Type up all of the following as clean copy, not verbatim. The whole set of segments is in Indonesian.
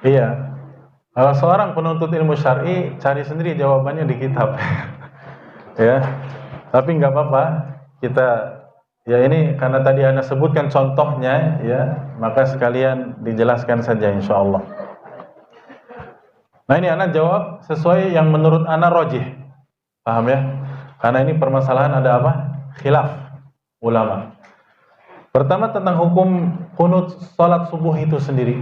Iya. Kalau seorang penuntut ilmu syar'i, cari sendiri jawabannya di kitab. Ya. Tapi nggak apa-apa. Kita ya ini karena tadi Anda sebutkan contohnya ya, maka sekalian dijelaskan saja insyaallah. Nah, ini Anda jawab sesuai yang menurut Anda rajih. Paham ya? Karena ini permasalahan ada apa? Khilaf ulama. Pertama tentang hukum kunut salat subuh itu sendiri.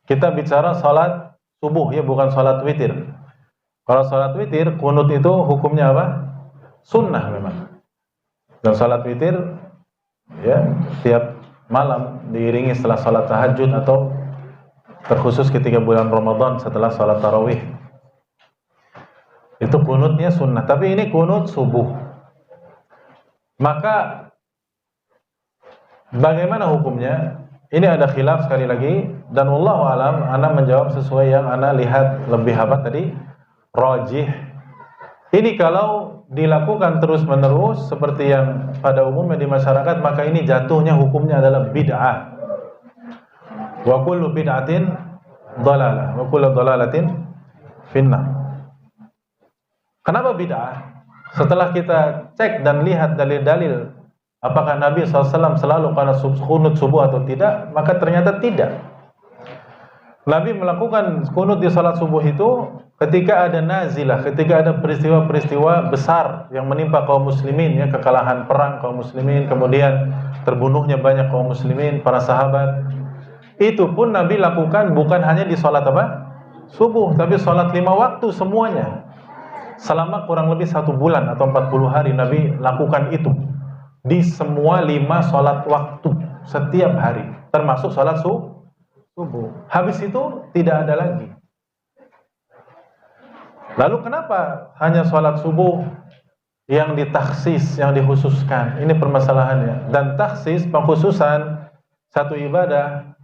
Kita bicara salat subuh ya, bukan salat witir. Kalau salat witir, kunut itu hukumnya apa? Sunnah memang. Dan salat witir ya tiap malam diiringi setelah salat tahajud atau terkhusus ketika bulan Ramadan setelah salat tarawih. Itu kunutnya sunnah. Tapi ini kunut subuh. Maka bagaimana hukumnya? Ini ada khilaf sekali lagi, dan wallahu alam ana menjawab sesuai yang ana lihat lebih apa tadi? Rajih. Ini kalau dilakukan terus-menerus seperti yang pada umumnya di masyarakat, maka ini jatuhnya hukumnya adalah bid'ah. Wa kullu bid'atin dhalalah, wa kullu dhalalatin finnar. Kenapa bid'ah? Setelah kita cek dan lihat dalil-dalil apakah Nabi SAW selalu pada kunut subuh atau tidak, maka ternyata tidak. Nabi melakukan kunut di salat subuh itu ketika ada nazilah, ketika ada peristiwa-peristiwa besar yang menimpa kaum muslimin, ya, kekalahan perang kaum muslimin, kemudian terbunuhnya banyak kaum muslimin, para sahabat. Itu pun Nabi lakukan bukan hanya di salat apa? Subuh, tapi salat 5 waktu semuanya. Selama kurang lebih 1 bulan atau 40 hari Nabi lakukan itu di semua 5 salat waktu setiap hari, termasuk salat subuh. Habis itu tidak ada lagi. Lalu kenapa hanya salat subuh yang ditaksis, yang dikhususkan? Ini permasalahannya. Dan taksis, pengkhususan satu ibadah,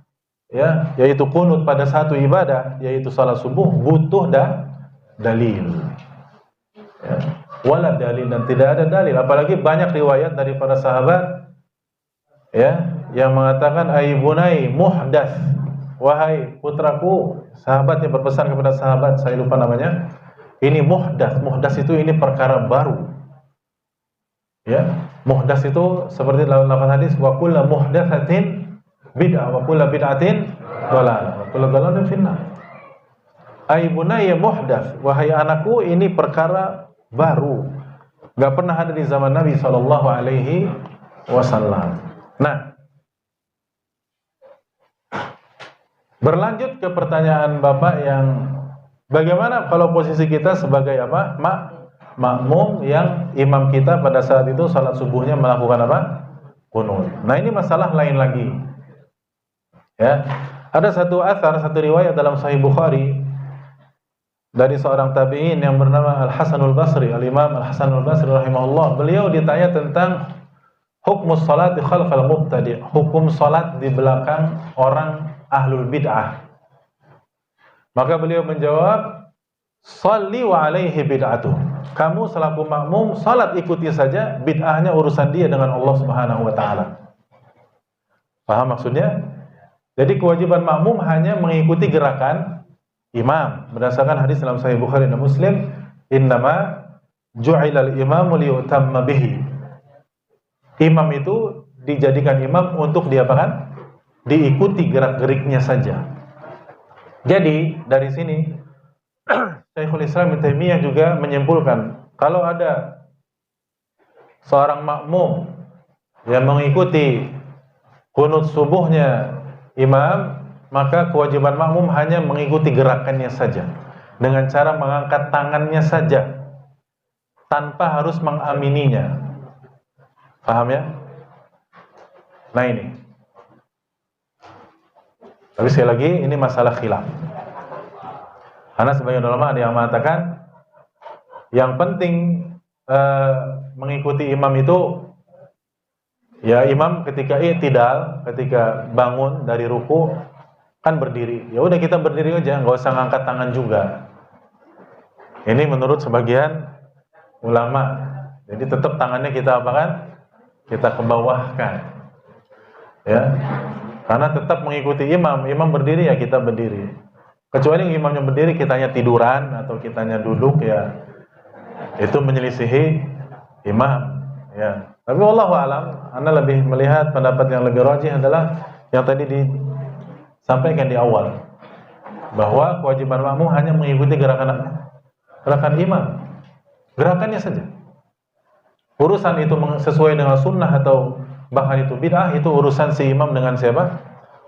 ya, yaitu kunut pada satu ibadah, yaitu salat subuh, butuh dalil. Ya. Wala dalil, dan tidak ada dalil. Apalagi banyak riwayat dari para sahabat, ya, yang mengatakan aibunai muhdats, wahai putraku. Sahabatnya berpesan kepada sahabat, saya lupa namanya, ini muhdats. Muhdats itu ini perkara baru. Ya, muhdats itu seperti dalam lafaz hadis, wa kullu muhdatsatin bid'ah wa kullu bid'atin dhalalah wa kullu dhalalatin finnar. Aibunai muhdats, wahai anakku, ini perkara baru, nggak pernah ada di zaman Nabi Shallallahu Alaihi Wasallam. Nah, berlanjut ke pertanyaan Bapak yang bagaimana kalau posisi kita sebagai apa? Makmum yang imam kita pada saat itu salat subuhnya melakukan apa? Kunut. Nah, ini masalah lain lagi. Ya, ada satu athar, satu riwayat dalam Sahih Bukhari dari seorang tabi'in yang bernama Al-Hasanul Basri, Al-Imam Al-Hasanul Basri rahimahullah. Beliau ditanya tentang hukum salat di khalfal mubtadi', hukum salat di belakang orang ahlul bid'ah. Maka beliau menjawab, "Shalli wa alaihi bid'atuh." Kamu selaku makmum salat ikuti saja, bid'ahnya urusan dia dengan Allah Subhanahu wa taala. Paham maksudnya? Jadi kewajiban makmum hanya mengikuti gerakan imam berdasarkan hadis dalam Sahih Bukhari dan Muslim, innama ju'ilal imamu liyutamma bihi. Imam itu dijadikan imam untuk diapakan? Diikuti gerak-geriknya saja. Jadi dari sini Syekhul Islam Ibnu Taimiyah juga menyimpulkan, kalau ada seorang makmum yang mengikuti kunut subuhnya imam, maka kewajiban makmum hanya mengikuti gerakannya saja, dengan cara mengangkat tangannya saja, tanpa harus mengamininya. Paham ya? Nah ini. Tapi sekali lagi, ini masalah khilaf. Karena sebagian ulama ada yang mengatakan, yang penting mengikuti imam itu, ya imam ketika i'tidal, ketika bangun dari ruku, kan berdiri. Ya udah kita berdiri aja, nggak usah ngangkat tangan juga. Ini menurut sebagian ulama. Jadi tetap tangannya kita apakan? Kita kebawahkan. Ya. Karena tetap mengikuti imam. Imam berdiri ya kita berdiri. Kecuali imamnya berdiri, kitanya tiduran atau kitanya duduk, ya itu menyelisihi imam. Ya. Tapi wallahu alam, Anda lebih melihat pendapat yang lebih rajih adalah yang tadi disampaikan di awal, bahwa kewajiban makmum hanya mengikuti gerakan imam, gerakannya saja. Urusan itu sesuai dengan sunnah atau bahkan itu bid'ah, itu urusan si imam dengan siapa?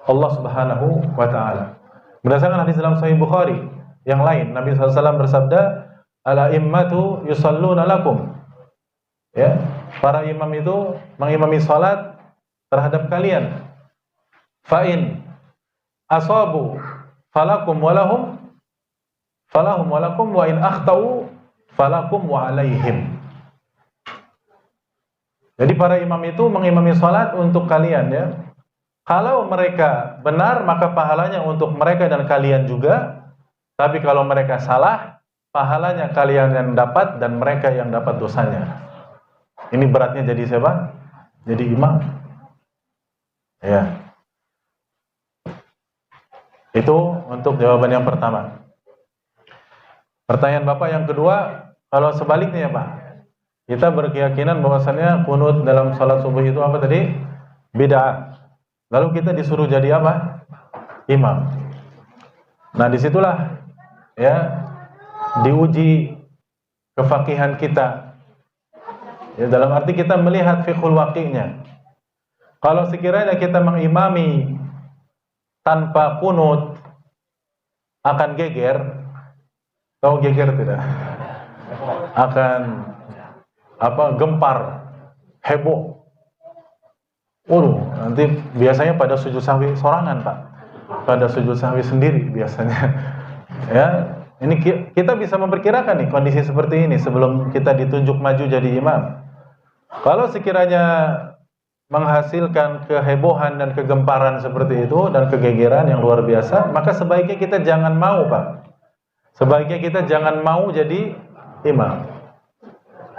Allah Subhanahu wa ta'ala. Berdasarkan hadis dalam Sahih Bukhari yang lain, Nabi SAW bersabda, al-a'immatu yusalluna lakum. Ya, para imam itu mengimami salat terhadap kalian. Fa'in asabu falakum walahum wa in akhtau falakum wa alaihim. Jadi para imam itu mengimami salat untuk kalian, ya. Kalau mereka benar, maka pahalanya untuk mereka dan kalian juga. Tapi kalau mereka salah, pahalanya kalian yang dapat dan mereka yang dapat dosanya. Ini beratnya jadi siapa? Jadi imam. Ya. Itu untuk jawaban yang pertama. Pertanyaan Bapak yang kedua, kalau sebaliknya ya Pak, kita berkeyakinan bahwasannya kunut dalam salat subuh itu apa tadi? Bid'ah. Lalu kita disuruh jadi apa? Imam. Nah, disitulah ya diuji kefakihan kita. Ya, dalam arti kita melihat fiqhul waqi'nya. Kalau sekiranya kita mengimami tanpa kunut akan geger, tahu geger tidak? Akan gempar, heboh. Nanti biasanya pada sujud sahwi sorangan Pak, pada sujud sahwi sendiri biasanya. Ya, ini kita bisa memperkirakan nih kondisi seperti ini sebelum kita ditunjuk maju jadi imam. Kalau sekiranya menghasilkan kehebohan dan kegemparan seperti itu dan kegegeran yang luar biasa, maka sebaiknya kita jangan mau Pak. Sebaiknya kita jangan mau jadi imam.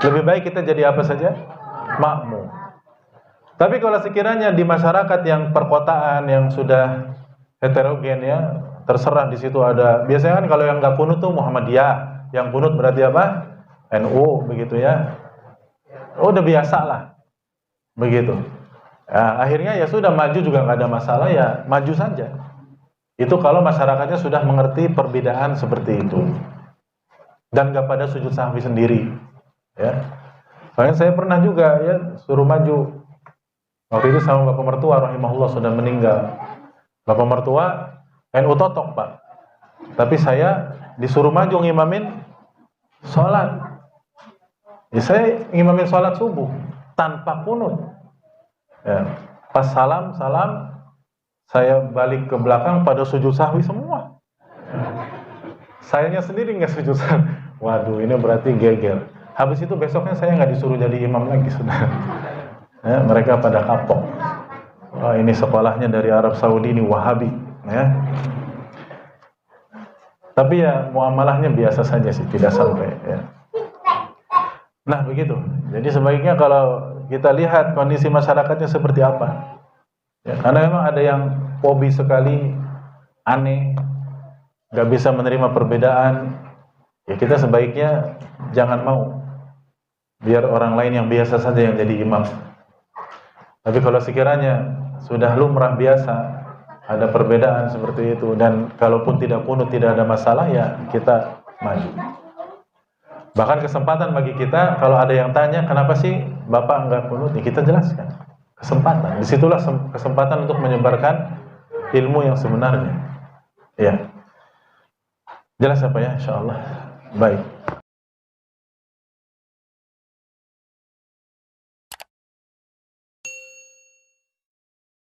Lebih baik kita jadi apa saja? Makmum. Tapi kalau sekiranya di masyarakat yang perkotaan yang sudah heterogen ya, terserah di situ ada. Biasanya kan kalau yang nggak kunut tuh Muhammadiyah, yang kunut berarti apa? NU begitu ya. Udah biasa lah, begitu. Ya, akhirnya ya sudah maju juga nggak ada masalah ya maju saja. Itu kalau masyarakatnya sudah mengerti perbedaan seperti itu dan nggak pada sujud sahwi sendiri. Ya, soalnya saya pernah juga ya suruh maju. Waktu itu sama bapak mertua rahimahullah sudah meninggal. Bapak mertua NU totok Pak. Tapi saya disuruh maju ngimamin sholat. Ya, saya ngimamin sholat subuh tanpa kunut. Ya, pas salam saya balik ke belakang pada sujud sahwi semua. Sayanya sendiri nggak sujud sahwi. Waduh, ini berarti geger. Habis itu besoknya saya nggak disuruh jadi imam lagi sudah. Ya, mereka pada kapok. Oh, ini sekolahnya dari Arab Saudi, ini Wahabi. Ya. Tapi ya muamalahnya biasa saja sih, tidak sampai. Ya. Nah begitu. Jadi sebaiknya kalau kita lihat kondisi masyarakatnya seperti apa. Ya, karena memang ada yang fobi sekali, aneh, gak bisa menerima perbedaan. Ya kita sebaiknya jangan mau. Biar orang lain yang biasa saja yang jadi imam. Tapi kalau sekiranya sudah lumrah biasa, ada perbedaan seperti itu, dan kalaupun tidak kunut tidak ada masalah, ya kita maju. Bahkan kesempatan bagi kita, kalau ada yang tanya, kenapa sih Bapak enggak kunut? Ya kita jelaskan. Kesempatan. Disitulah kesempatan untuk menyebarkan ilmu yang sebenarnya. Ya. Jelas apa ya? Insyaallah. Baik.